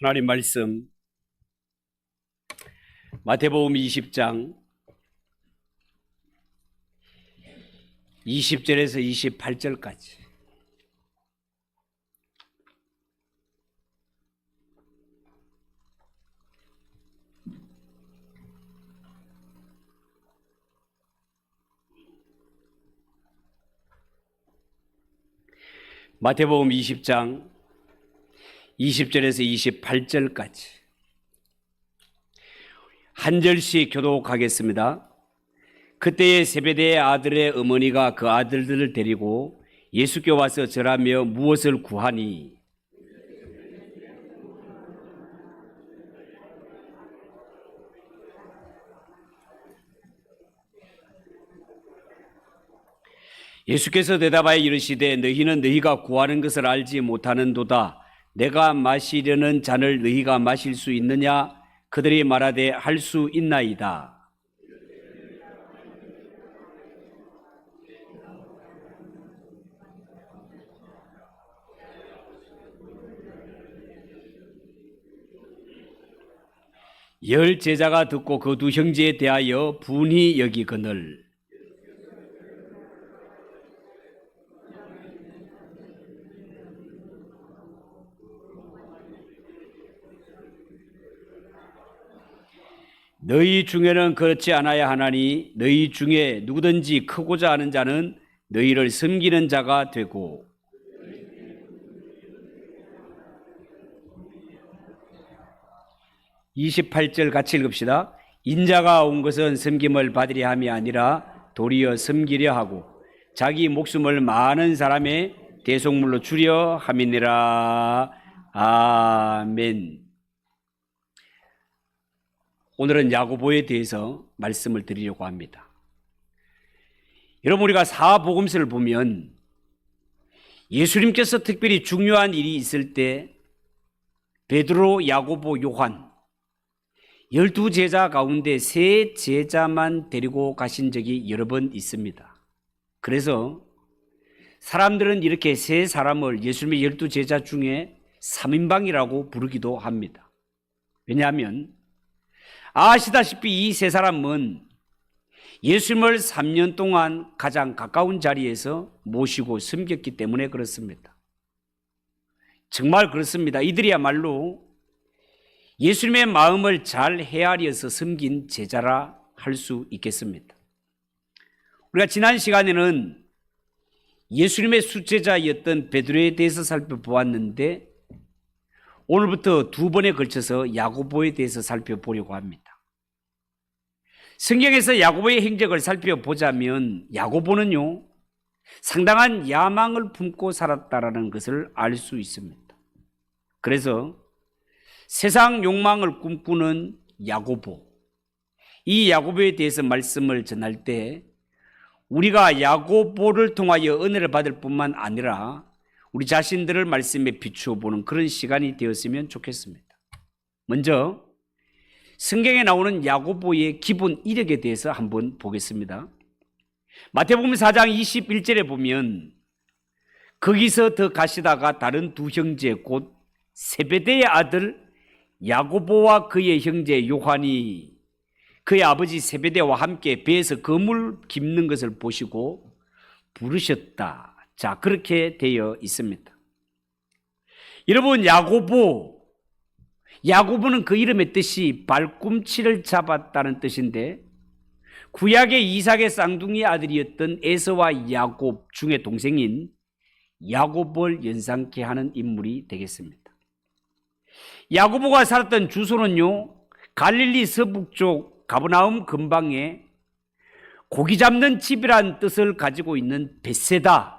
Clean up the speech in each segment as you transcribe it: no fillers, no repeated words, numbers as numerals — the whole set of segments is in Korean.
하나님 말씀 마태복음 20장 20절에서 28절까지. 마태복음 20장 20절에서 28절까지 한 절씩 교독하겠습니다. 그때에 세베대의 아들의 어머니가 그 아들들을 데리고 예수께 와서 절하며 무엇을 구하니 예수께서 대답하여 이르시되 너희는 너희가 구하는 것을 알지 못하는도다. 내가 마시려는 잔을 너희가 마실 수 있느냐? 그들이 말하되 할 수 있나이다. 열 제자가 듣고 그 두 형제에 대하여 분히 여기거늘 너희 중에는 그렇지 않아야 하나니 너희 중에 누구든지 크고자 하는 자는 너희를 섬기는 자가 되고 28절 같이 읽읍시다. 인자가 온 것은 섬김을 받으려 함이 아니라 도리어 섬기려 하고 자기 목숨을 많은 사람의 대속물로 주려 함이니라. 아멘. 오늘은 야고보에 대해서 말씀을 드리려고 합니다. 여러분, 우리가 사복음서를 보면 예수님께서 특별히 중요한 일이 있을 때 베드로, 야고보, 요한 12제자 가운데 3제자만 데리고 가신 적이 여러 번 있습니다. 그래서 사람들은 이렇게 3사람을 예수님의 12제자 중에 3인방이라고 부르기도 합니다. 왜냐하면 아시다시피 이 3사람은 예수님을 3년 동안 가장 가까운 자리에서 모시고 섬겼기 때문에 그렇습니다. 정말 그렇습니다. 이들이야말로 예수님의 마음을 잘 헤아려서 섬긴 제자라 할 수 있겠습니다. 우리가 지난 시간에는 예수님의 수제자였던 베드로에 대해서 살펴보았는데 오늘부터 2번에 걸쳐서 야고보에 대해서 살펴보려고 합니다. 성경에서 야고보의 행적을 살펴보자면 야고보는요, 상당한 야망을 품고 살았다라는 것을 알 수 있습니다. 그래서 세상 욕망을 꿈꾸는 야고보, 이 야고보에 대해서 말씀을 전할 때 우리가 야고보를 통하여 은혜를 받을 뿐만 아니라 우리 자신들을 말씀에 비추어 보는 그런 시간이 되었으면 좋겠습니다. 먼저 성경에 나오는 야고보의 기본 이력에 대해서 한번 보겠습니다. 마태복음 4장 21절에 보면 거기서 더 가시다가 다른 두 형제 곧 세베대의 아들 야고보와 그의 형제 요한이 그의 아버지 세베대와 함께 배에서 그물 깁는 것을 보시고 부르셨다. 자, 그렇게 되어 있습니다. 여러분, 야고보는 그 이름의 뜻이 발꿈치를 잡았다는 뜻인데 구약의 이삭의 쌍둥이 아들이었던 에서와 야곱 중의 동생인 야곱을 연상케 하는 인물이 되겠습니다. 야고보가 살았던 주소는요, 갈릴리 서북쪽 가버나움 근방에 고기 잡는 집이란 뜻을 가지고 있는 벳세다,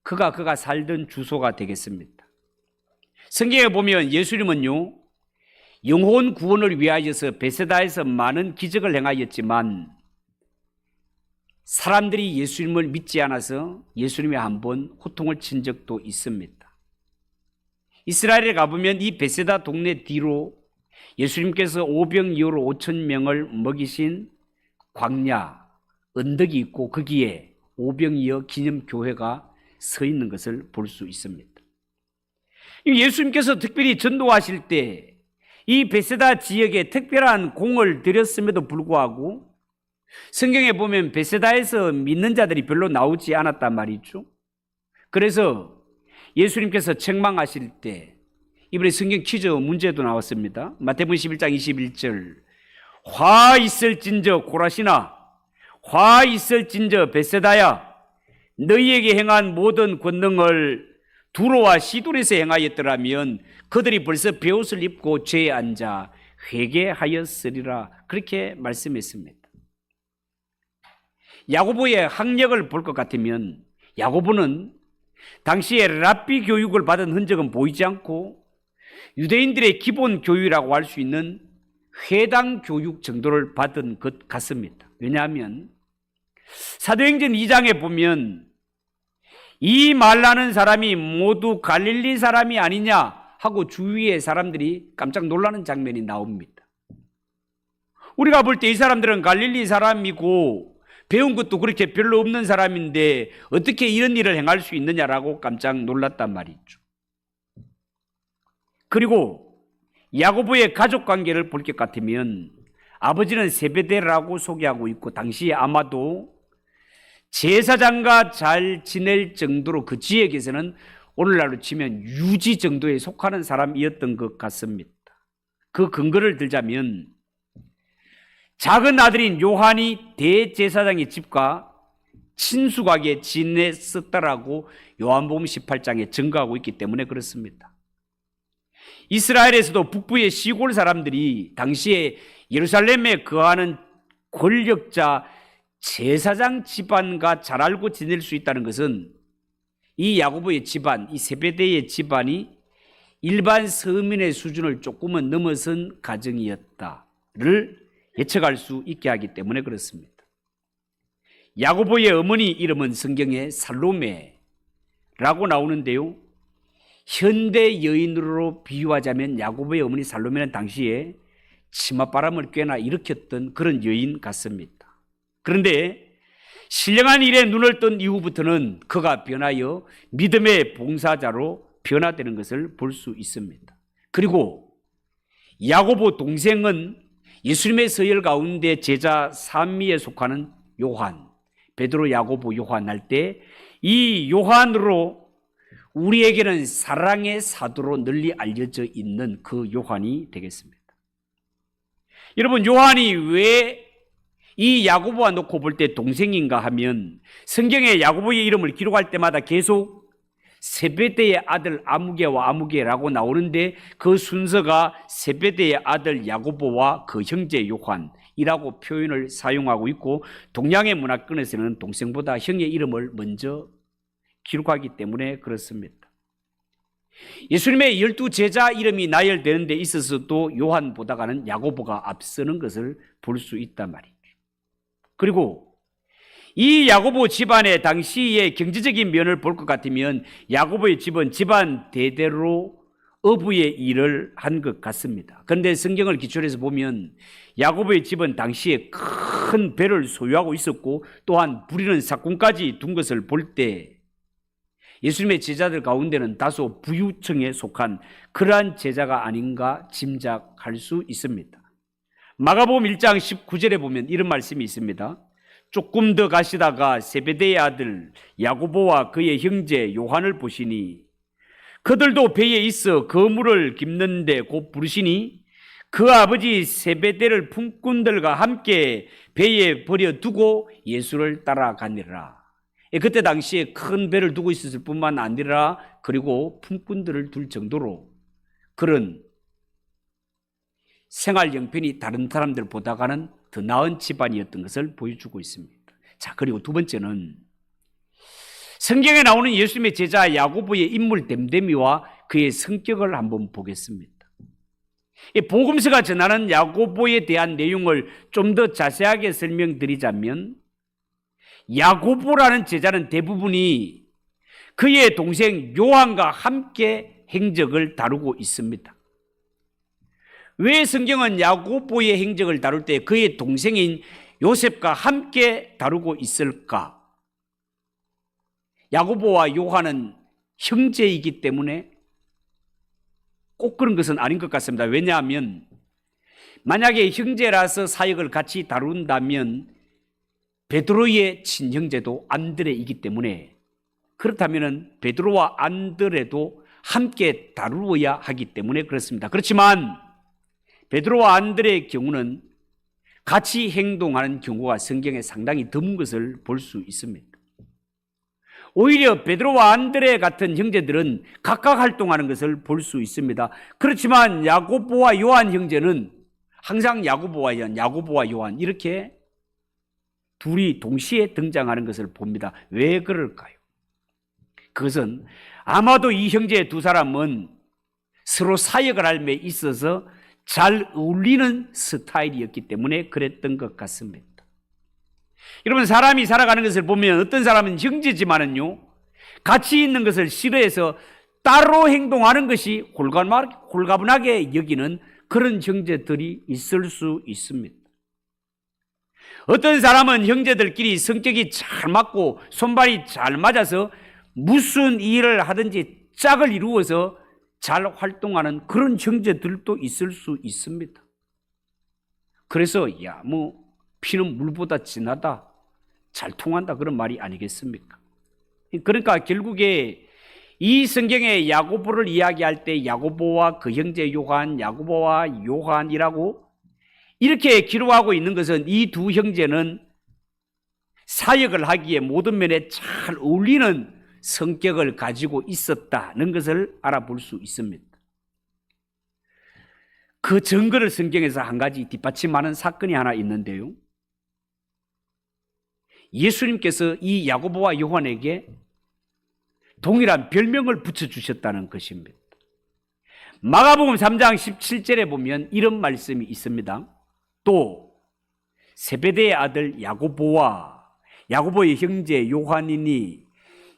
그가 살던 주소가 되겠습니다. 성경에 보면 예수님은요, 영혼 구원을 위하여서 벳세다에서 많은 기적을 행하였지만 사람들이 예수님을 믿지 않아서 예수님이 한번 호통을 친 적도 있습니다. 이스라엘에 가보면 이 벳세다 동네 뒤로 예수님께서 오병이어로 5,000명을 먹이신 광야 언덕이 있고 거기에 오병이어 기념교회가 서 있는 것을 볼 수 있습니다. 예수님께서 특별히 전도하실 때 이 베세다 지역에 특별한 공을 들였음에도 불구하고 성경에 보면 베세다에서 믿는 자들이 별로 나오지 않았단 말이죠. 그래서 예수님께서 책망하실 때 이번에 성경 퀴즈 문제도 나왔습니다. 마태복음 11장 21절, 화 있을진저 고라시나, 화 있을진저 베세다야, 너희에게 행한 모든 권능을 두로와 시돈에서 행하였더라면 그들이 벌써 베옷을 입고 죄에 앉아 회개하였으리라. 그렇게 말씀했습니다. 야고보의 학력을 볼 것 같으면 야고보는 당시에 랍비 교육을 받은 흔적은 보이지 않고 유대인들의 기본 교육이라고 할 수 있는 회당 교육 정도를 받은 것 같습니다. 왜냐하면 사도행전 2장에 보면 이 말하는 사람이 모두 갈릴리 사람이 아니냐 하고 주위의 사람들이 깜짝 놀라는 장면이 나옵니다. 우리가 볼 때 이 사람들은 갈릴리 사람이고 배운 것도 그렇게 별로 없는 사람인데 어떻게 이런 일을 행할 수 있느냐라고 깜짝 놀랐단 말이죠. 그리고 야고보의 가족 관계를 볼 것 같으면 아버지는 세베대라고 소개하고 있고 당시에 아마도 제사장과 잘 지낼 정도로 그 지역에서는 오늘날로 치면 유지 정도에 속하는 사람이었던 것 같습니다. 그 근거를 들자면 작은 아들인 요한이 대제사장의 집과 친숙하게 지냈었다라고 요한복음 18장에 증거하고 있기 때문에 그렇습니다. 이스라엘에서도 북부의 시골 사람들이 당시에 예루살렘에 거하는 권력자 제사장 집안과 잘 알고 지낼 수 있다는 것은 이 야고보의 집안, 이 세베대의 집안이 일반 서민의 수준을 조금은 넘어선 가정이었다를 예측할 수 있게 하기 때문에 그렇습니다. 야고보의 어머니 이름은 성경에 살로메라고 나오는데요. 현대 여인으로 비유하자면 야고보의 어머니 살로메는 당시에 치맛바람을 꽤나 일으켰던 그런 여인 같습니다. 그런데 신령한 일에 눈을 뜬 이후부터는 그가 변하여 믿음의 봉사자로 변화되는 것을 볼 수 있습니다. 그리고 야고보 동생은 예수님의 서열 가운데 제자 3위에 속하는 요한, 베드로, 야고보, 요한 할 때 이 요한으로 우리에게는 사랑의 사도로 널리 알려져 있는 그 요한이 되겠습니다. 여러분, 요한이 왜 이 야고보와 놓고 볼 때 동생인가 하면 성경에 야고보의 이름을 기록할 때마다 계속 세베대의 아들 아무개와 아무개라고 나오는데 그 순서가 세베대의 아들 야고보와 그 형제 요한이라고 표현을 사용하고 있고 동양의 문화권에서는 동생보다 형의 이름을 먼저 기록하기 때문에 그렇습니다. 예수님의 12제자 이름이 나열되는 데 있어서도 요한보다가는 야고보가 앞서는 것을 볼 수 있단 말이죠. 그리고 이 야고보 집안의 당시의 경제적인 면을 볼 것 같으면 야고보의 집은 집안 대대로 어부의 일을 한 것 같습니다. 그런데 성경을 기초로 해서 보면 야고보의 집은 당시에 큰 배를 소유하고 있었고 또한 부리는 사건까지 둔 것을 볼 때 예수님의 제자들 가운데는 다소 부유층에 속한 그러한 제자가 아닌가 짐작할 수 있습니다. 마가복음 1장 19절에 보면 이런 말씀이 있습니다. 조금 더 가시다가 세베대의 아들 야고보와 그의 형제 요한을 보시니 그들도 배에 있어 그물을 깁는데 곧 부르시니 그 아버지 세베대를 품꾼들과 함께 배에 버려두고 예수를 따라가니라. 그때 당시에 큰 배를 두고 있었을 뿐만 아니라 그리고 품꾼들을 둘 정도로 그런 생활 형편이 다른 사람들보다는 더 나은 집안이었던 것을 보여주고 있습니다. 자, 그리고 두 번째는 성경에 나오는 예수님의 제자 야고보의 인물 됨됨이와 그의 성격을 한번 보겠습니다. 복음서가 전하는 야고보에 대한 내용을 좀 더 자세하게 설명드리자면 야고보라는 제자는 대부분이 그의 동생 요한과 함께 행적을 다루고 있습니다. 왜 성경은 야고보의 행적을 다룰 때 그의 동생인 요셉과 함께 다루고 있을까? 야고보와 요한은 형제이기 때문에 꼭 그런 것은 아닌 것 같습니다. 왜냐하면 만약에 형제라서 사역을 같이 다룬다면 베드로의 친형제도 안드레이기 때문에, 그렇다면 베드로와 안드레도 함께 다루어야 하기 때문에 그렇습니다. 그렇지만 베드로와 안드레의 경우는 같이 행동하는 경우가 성경에 상당히 드문 것을 볼 수 있습니다. 오히려 베드로와 안드레 같은 형제들은 각각 활동하는 것을 볼 수 있습니다. 그렇지만 야고보와 요한 형제는 항상 야고보와 요한 이렇게 둘이 동시에 등장하는 것을 봅니다. 왜 그럴까요? 그것은 아마도 이 형제 두 사람은 서로 사역을 할 데 있어서 잘 어울리는 스타일이었기 때문에 그랬던 것 같습니다. 여러분, 사람이 살아가는 것을 보면 어떤 사람은 형제지만은요, 같이 있는 것을 싫어해서 따로 행동하는 것이 홀가분하게 여기는 그런 형제들이 있을 수 있습니다. 어떤 사람은 형제들끼리 성격이 잘 맞고 손발이 잘 맞아서 무슨 일을 하든지 짝을 이루어서 잘 활동하는 그런 형제들도 있을 수 있습니다. 그래서 피는 물보다 진하다, 잘 통한다, 그런 말이 아니겠습니까? 그러니까 결국에 이 성경에 야고보를 이야기할 때 야고보와 그 형제 요한, 야고보와 요한이라고 이렇게 기록하고 있는 것은 이 두 형제는 사역을 하기에 모든 면에 잘 어울리는 성격을 가지고 있었다는 것을 알아볼 수 있습니다. 그 증거를 성경에서 한 가지 뒷받침하는 사건이 하나 있는데요, 예수님께서 이 야고보와 요한에게 동일한 별명을 붙여주셨다는 것입니다. 마가복음 3장 17절에 보면 이런 말씀이 있습니다. 또 세베대의 아들 야고보와 야고보의 형제 요한이니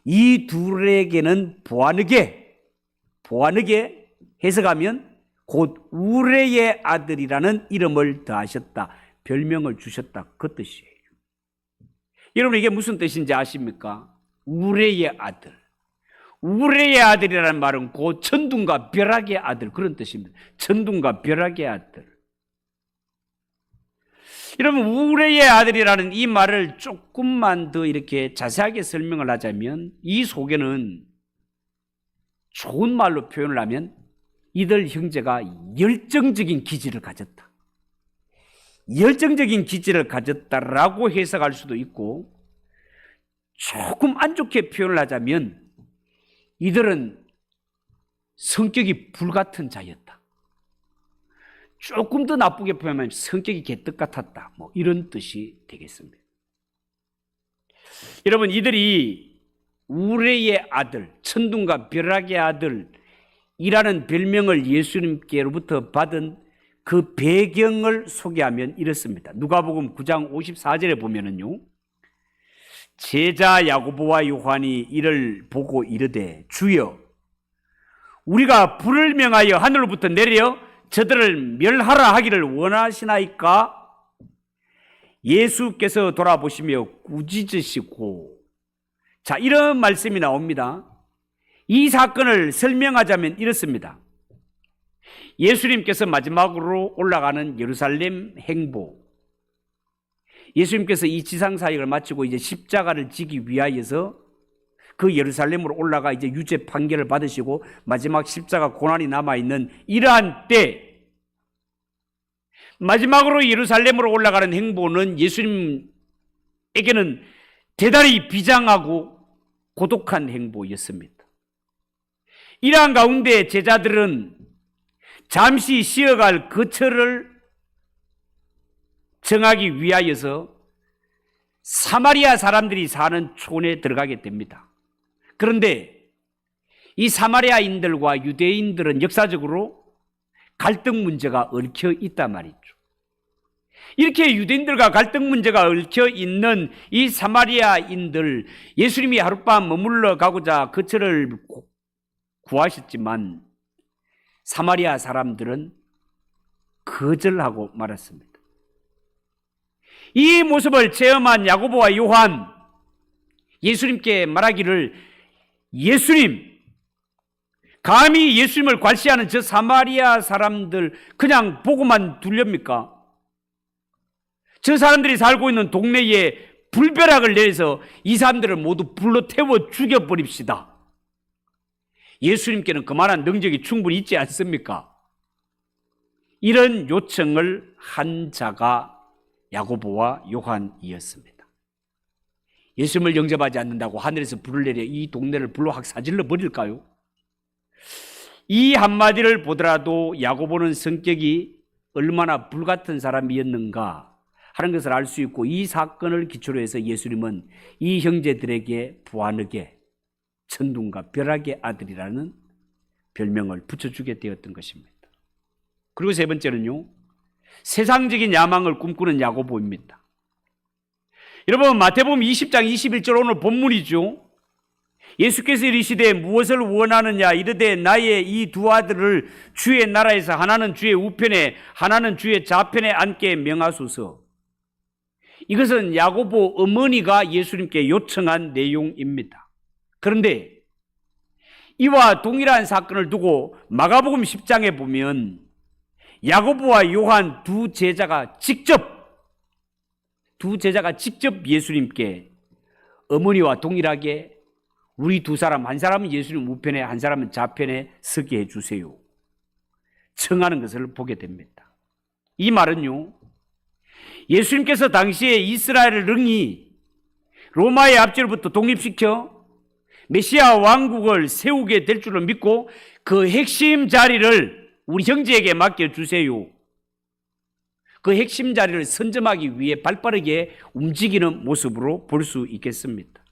이 둘에게는 보아느게 해석하면 곧 우레의 아들이라는 이름을 더하셨다, 별명을 주셨다, 그 뜻이에요. 여러분, 이게 무슨 뜻인지 아십니까? 우레의 아들. 우레의 아들이라는 말은 곧 천둥과 벼락의 아들, 그런 뜻입니다. 천둥과 벼락의 아들. 여러분, 우레의 아들이라는 이 말을 조금만 더 이렇게 자세하게 설명을 하자면, 이 속에는 좋은 말로 표현을 하면 이들 형제가 열정적인 기질을 가졌다, 열정적인 기질을 가졌다라고 해석할 수도 있고, 조금 안 좋게 표현을 하자면 이들은 성격이 불같은 자였다, 조금 더 나쁘게 표현하면 성격이 개떡 같았다, 이런 뜻이 되겠습니다. 여러분, 이들이 우레의 아들, 천둥과 벼락의 아들이라는 별명을 예수님께로부터 받은 그 배경을 소개하면 이렇습니다. 누가복음 9장 54절에 보면은요, 제자 야고보와 요한이 이를 보고 이르되 주여, 우리가 불을 명하여 하늘로부터 내려 저들을 멸하라 하기를 원하시나이까? 예수께서 돌아보시며 꾸짖으시고, 자, 이런 말씀이 나옵니다. 이 사건을 설명하자면 이렇습니다. 예수님께서 마지막으로 올라가는 예루살렘 행보, 예수님께서 이 지상 사역을 마치고 이제 십자가를 지기 위하여서 그 예루살렘으로 올라가 이제 유죄 판결을 받으시고 마지막 십자가 고난이 남아있는 이러한 때, 마지막으로 예루살렘으로 올라가는 행보는 예수님에게는 대단히 비장하고 고독한 행보였습니다. 이러한 가운데 제자들은 잠시 쉬어갈 거처를 정하기 위하여서 사마리아 사람들이 사는 촌에 들어가게 됩니다. 그런데 이 사마리아인들과 유대인들은 역사적으로 갈등 문제가 얽혀 있단 말이죠. 이렇게 유대인들과 갈등 문제가 얽혀 있는 이 사마리아인들, 예수님이 하룻밤 머물러 가고자 거처를 구하셨지만 사마리아 사람들은 거절하고 말았습니다. 이 모습을 체험한 야고보와 요한, 예수님께 말하기를, 예수님, 감히 예수님을 괄시하는 저 사마리아 사람들 그냥 보고만 둘렵니까? 저 사람들이 살고 있는 동네에 불벼락을 내서 이 사람들을 모두 불로 태워 죽여버립시다. 예수님께는 그만한 능력이 충분히 있지 않습니까? 이런 요청을 한 자가 야고보와 요한이었습니다. 예수님을 영접하지 않는다고 하늘에서 불을 내려 이 동네를 불로 확 사질러 버릴까요? 이 한마디를 보더라도 야고보는 성격이 얼마나 불같은 사람이었는가 하는 것을 알 수 있고, 이 사건을 기초로 해서 예수님은 이 형제들에게 부하에게 천둥과 벼락의 아들이라는 별명을 붙여주게 되었던 것입니다. 그리고 세 번째는요, 세상적인 야망을 꿈꾸는 야고보입니다. 여러분, 마태복음 20장 21절 오늘 본문이죠. 예수께서 이르시되 무엇을 원하느냐 이르되 나의 이 두 아들을 주의 나라에서 하나는 주의 우편에 하나는 주의 좌편에 앉게 명하소서. 이것은 야고보 어머니가 예수님께 요청한 내용입니다. 그런데 이와 동일한 사건을 두고 마가복음 10장에 보면 야고보와 요한 두 제자가 직접 예수님께 어머니와 동일하게 우리 두 사람, 한 사람은 예수님 우편에 한 사람은 좌편에 서게 해주세요 청하는 것을 보게 됩니다. 이 말은요, 예수님께서 당시에 이스라엘을 능히 로마의 압제로부터 독립시켜 메시아 왕국을 세우게 될 줄을 믿고 그 핵심 자리를 우리 형제에게 맡겨주세요, 그 핵심 자리를 선점하기 위해 발빠르게 움직이는 모습으로 볼 수 있겠습니다.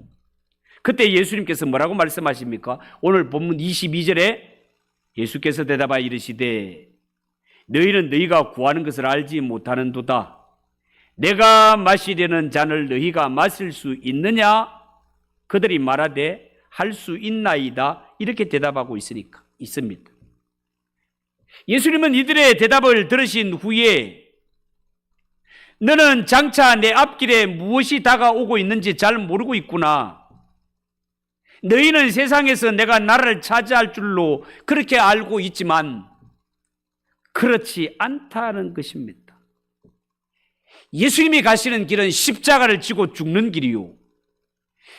그때 예수님께서 뭐라고 말씀하십니까? 오늘 본문 22절에 예수께서 대답하여 이르시되 너희는 너희가 구하는 것을 알지 못하는도다. 내가 마시려는 잔을 너희가 마실 수 있느냐? 그들이 말하되 할 수 있나이다. 이렇게 대답하고 있습니다. 예수님은 이들의 대답을 들으신 후에 너는 장차 내 앞길에 무엇이 다가오고 있는지 잘 모르고 있구나. 너희는 세상에서 내가 나라를 차지할 줄로 그렇게 알고 있지만 그렇지 않다는 것입니다. 예수님이 가시는 길은 십자가를 지고 죽는 길이요,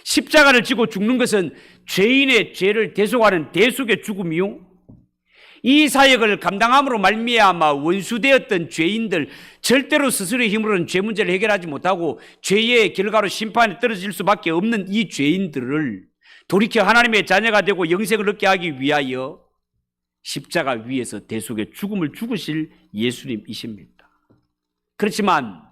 십자가를 지고 죽는 것은 죄인의 죄를 대속하는 대속의 죽음이요, 이 사역을 감당함으로 말미암아 원수되었던 죄인들, 절대로 스스로의 힘으로는 죄 문제를 해결하지 못하고 죄의 결과로 심판에 떨어질 수밖에 없는 이 죄인들을 돌이켜 하나님의 자녀가 되고 영생을 얻게 하기 위하여 십자가 위에서 대속의 죽음을 죽으실 예수님이십니다. 그렇지만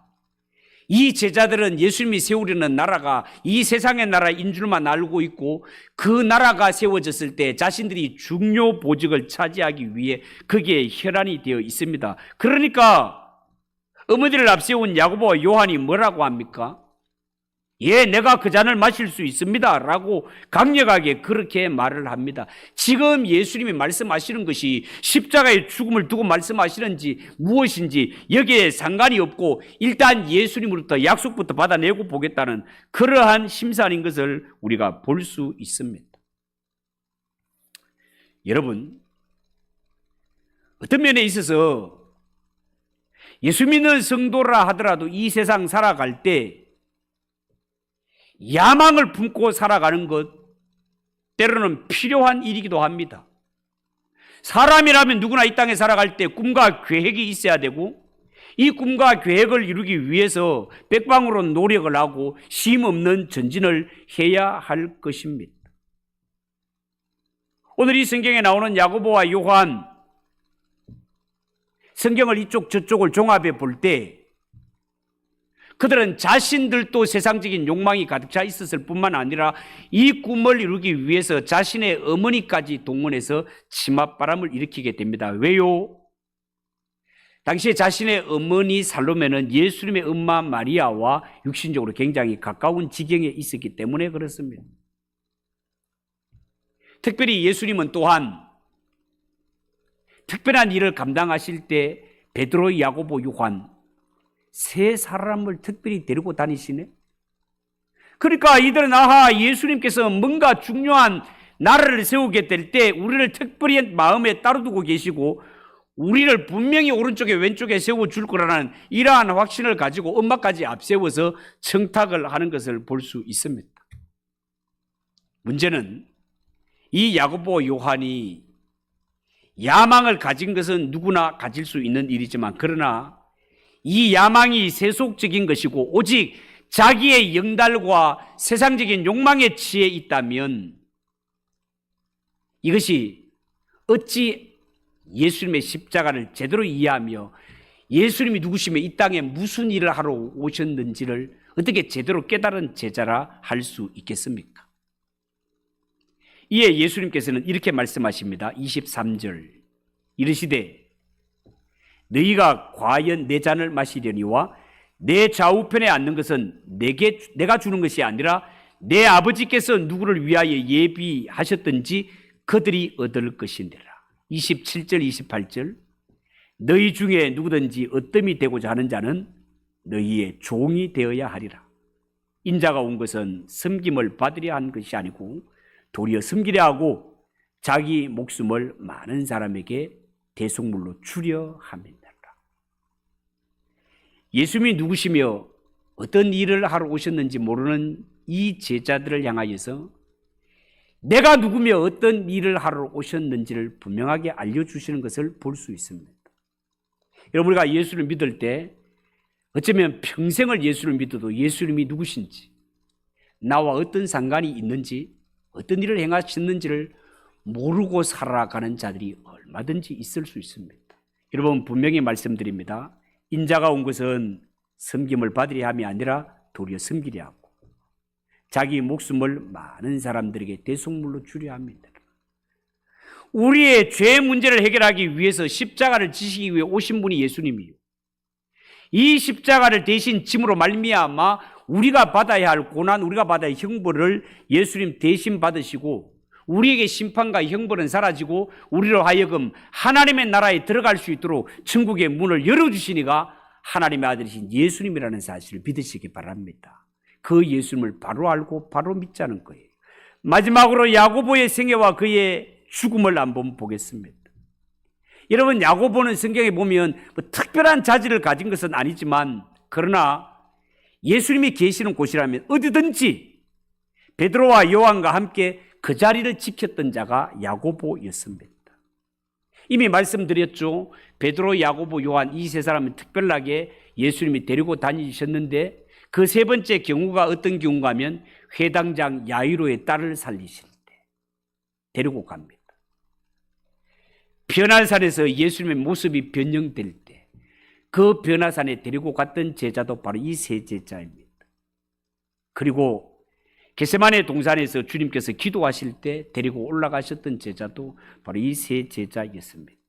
이 제자들은 예수님이 세우려는 나라가 이 세상의 나라인 줄만 알고 있고, 그 나라가 세워졌을 때 자신들이 중요 보직을 차지하기 위해 거기에 혈안이 되어 있습니다. 그러니까 어머니를 앞세운 야고보와 요한이 뭐라고 합니까? 예, 내가 그 잔을 마실 수 있습니다 라고 강력하게 그렇게 말을 합니다. 지금 예수님이 말씀하시는 것이 십자가의 죽음을 두고 말씀하시는지 무엇인지 여기에 상관이 없고, 일단 예수님으로부터 약속부터 받아내고 보겠다는 그러한 심산인 것을 우리가 볼 수 있습니다. 여러분, 어떤 면에 있어서 예수 믿는 성도라 하더라도 이 세상 살아갈 때 야망을 품고 살아가는 것 때로는 필요한 일이기도 합니다. 사람이라면 누구나 이 땅에 살아갈 때 꿈과 계획이 있어야 되고, 이 꿈과 계획을 이루기 위해서 백방으로 노력을 하고 쉼없는 전진을 해야 할 것입니다. 오늘 이 성경에 나오는 야고보와 요한, 성경을 이쪽 저쪽을 종합해 볼 때 그들은 자신들도 세상적인 욕망이 가득 차 있었을 뿐만 아니라 이 꿈을 이루기 위해서 자신의 어머니까지 동원해서 치맛바람을 일으키게 됩니다. 왜요? 당시에 자신의 어머니 살로메는 예수님의 엄마 마리아와 육신적으로 굉장히 가까운 지경에 있었기 때문에 그렇습니다. 특별히 예수님은 또한 특별한 일을 감당하실 때 베드로, 야고보, 요한 세 사람을 특별히 데리고 다니시네. 그러니까 이들은 아하, 예수님께서 뭔가 중요한 나라를 세우게 될 때 우리를 특별히 마음에 따로두고 계시고 우리를 분명히 오른쪽에 왼쪽에 세워줄 거라는 이러한 확신을 가지고 엄마까지 앞세워서 청탁을 하는 것을 볼 수 있습니다. 문제는 이 야고보 요한이 야망을 가진 것은 누구나 가질 수 있는 일이지만 그러나 이 야망이 세속적인 것이고 오직 자기의 영달과 세상적인 욕망에 취해 있다면 이것이 어찌 예수님의 십자가를 제대로 이해하며 예수님이 누구시며 이 땅에 무슨 일을 하러 오셨는지를 어떻게 제대로 깨달은 제자라 할 수 있겠습니까? 이에 예수님께서는 이렇게 말씀하십니다. 23절 이르시되 너희가 과연 내 잔을 마시려니와 내 좌우편에 앉는 것은 내가 주는 것이 아니라 내 아버지께서 누구를 위하여 예비하셨든지 그들이 얻을 것이니라. 27절 28절 너희 중에 누구든지 어뜸이 되고자 하는 자는 너희의 종이 되어야 하리라. 인자가 온 것은 섬김을 받으려 한 것이 아니고 도리어 섬기려 하고 자기 목숨을 많은 사람에게 대속물로 주려 함이니라. 예수님이 누구시며 어떤 일을 하러 오셨는지 모르는 이 제자들을 향하여서 내가 누구며 어떤 일을 하러 오셨는지를 분명하게 알려주시는 것을 볼 수 있습니다. 여러분, 우리가 예수를 믿을 때 어쩌면 평생을 예수를 믿어도 예수님이 누구신지, 나와 어떤 상관이 있는지, 어떤 일을 행하셨는지를 모르고 살아가는 자들이 얼마든지 있을 수 있습니다. 여러분, 분명히 말씀드립니다. 인자가 온 것은 섬김을 받으려 함이 아니라 도리어 섬기려 하고 자기 목숨을 많은 사람들에게 대속물로 주려 합니다. 우리의 죄 문제를 해결하기 위해서 십자가를 지시기 위해 오신 분이 예수님이요. 이 십자가를 대신 짐으로 말미암아 우리가 받아야 할 고난, 우리가 받아야 할 형벌을 예수님 대신 받으시고 우리에게 심판과 형벌은 사라지고 우리로 하여금 하나님의 나라에 들어갈 수 있도록 천국의 문을 열어주시니가 하나님의 아들이신 예수님이라는 사실을 믿으시기 바랍니다. 그 예수님을 바로 알고 바로 믿자는 거예요. 마지막으로 야고보의 생애와 그의 죽음을 한번 보겠습니다. 여러분, 야고보는 성경에 보면 뭐 특별한 자질을 가진 것은 아니지만 그러나 예수님이 계시는 곳이라면 어디든지 베드로와 요한과 함께 그 자리를 지켰던 자가 야고보였습니다. 이미 말씀드렸죠. 베드로, 야고보, 요한 이 세 사람은 특별하게 예수님이 데리고 다니셨는데 그 세 번째 경우가 어떤 경우가 하면 회당장 야이로의 딸을 살리실 때 데리고 갑니다. 변화산에서 예수님의 모습이 변형될 때 그 변화산에 데리고 갔던 제자도 바로 이 세 제자입니다. 그리고 겟세마네 동산에서 주님께서 기도하실 때 데리고 올라가셨던 제자도 바로 이 세 제자였습니다.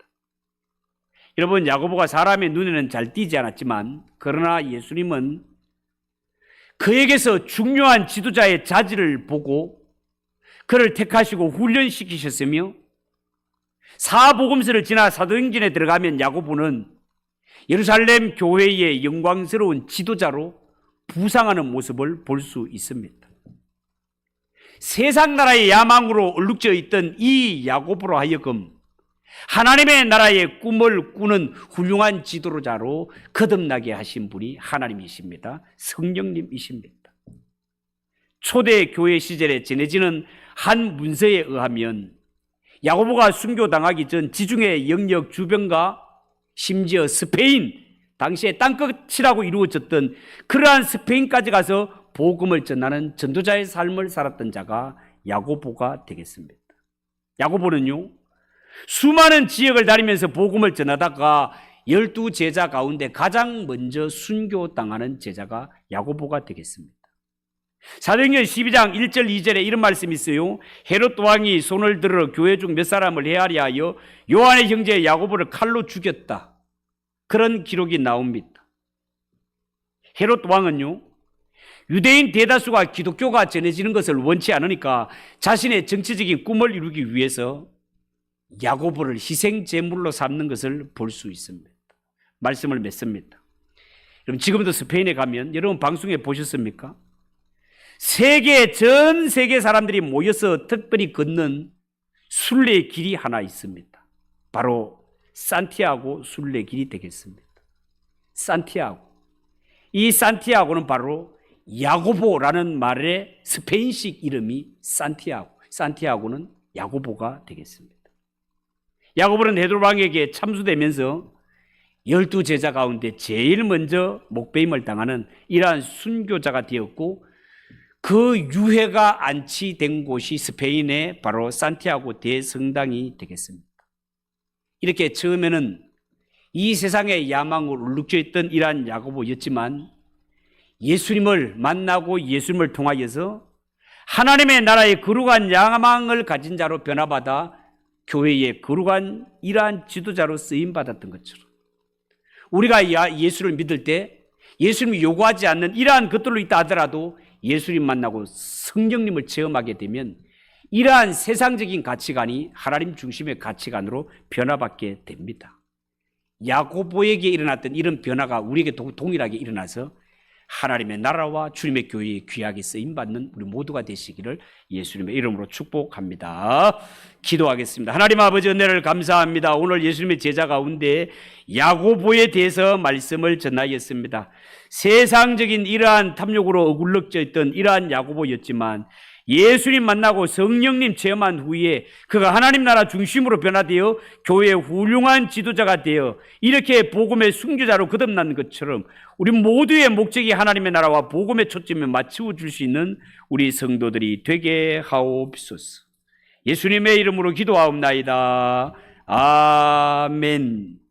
여러분, 야고보가 사람의 눈에는 잘 띄지 않았지만 그러나 예수님은 그에게서 중요한 지도자의 자질을 보고 그를 택하시고 훈련시키셨으며 사복음서를 지나 사도행전에 들어가면 야고보는 예루살렘 교회의 영광스러운 지도자로 부상하는 모습을 볼 수 있습니다. 세상 나라의 야망으로 얼룩져 있던 이 야고보로 하여금 하나님의 나라의 꿈을 꾸는 훌륭한 지도자로 거듭나게 하신 분이 하나님이십니다. 성령님이십니다. 초대 교회 시절에 전해지는 한 문서에 의하면 야고보가 순교당하기 전 지중해 영역 주변과 심지어 스페인, 당시에 땅끝이라고 이루어졌던 그러한 스페인까지 가서 복음을 전하는 전도자의 삶을 살았던 자가 야고보가 되겠습니다. 야고보는요, 수많은 지역을 다니면서 복음을 전하다가 12제자 가운데 가장 먼저 순교당하는 제자가 야고보가 되겠습니다. 사도행전 12장 1절 2절에 이런 말씀이 있어요. 헤롯 왕이 손을 들어 교회 중 몇 사람을 헤아려 하여 요한의 형제 야고보를 칼로 죽였다. 그런 기록이 나옵니다. 헤롯 왕은요, 유대인 대다수가 기독교가 전해지는 것을 원치 않으니까 자신의 정치적인 꿈을 이루기 위해서 야고보를 희생 제물로 삼는 것을 볼 수 있습니다. 말씀을 맺습니다. 여러분, 지금도 스페인에 가면 여러분 방송에 보셨습니까? 전 세계 사람들이 모여서 특별히 걷는 순례의 길이 하나 있습니다. 바로 산티아고 순례길이 되겠습니다. 산티아고. 이 산티아고는 바로 야고보라는 말의 스페인식 이름이 산티아고. 산티아고는 야고보가 되겠습니다. 야고보는 헤롯 왕에게 참수되면서 12제자 가운데 제일 먼저 목배임을 당하는 이러한 순교자가 되었고, 그 유해가 안치된 곳이 스페인의 바로 산티아고 대성당이 되겠습니다. 이렇게 처음에는 이 세상의 야망으로 울룩져 있던 이러한 야고보였지만, 예수님을 만나고 예수님을 통하여서 하나님의 나라의 거룩한 야망을 가진 자로 변화받아 교회의 거룩한 이러한 지도자로 쓰임받았던 것처럼, 우리가 예수를 믿을 때 예수님이 요구하지 않는 이러한 것들로 있다 하더라도 예수님 만나고 성령님을 체험하게 되면 이러한 세상적인 가치관이 하나님 중심의 가치관으로 변화받게 됩니다. 야고보에게 일어났던 이런 변화가 우리에게 동일하게 일어나서 하나님의 나라와 주님의 교회에 귀하게 쓰임받는 우리 모두가 되시기를 예수님의 이름으로 축복합니다. 기도하겠습니다. 하나님 아버지, 은혜를 감사합니다. 오늘 예수님의 제자 가운데 야고보에 대해서 말씀을 전하였습니다. 세상적인 이러한 탐욕으로 어굴럭져 있던 이러한 야고보였지만, 예수님 만나고 성령님 체험한 후에 그가 하나님 나라 중심으로 변화되어 교회의 훌륭한 지도자가 되어 이렇게 복음의 순교자로 거듭난 것처럼 우리 모두의 목적이 하나님의 나라와 복음의 초점에 맞추어 줄 수 있는 우리 성도들이 되게 하옵소서. 예수님의 이름으로 기도하옵나이다. 아멘.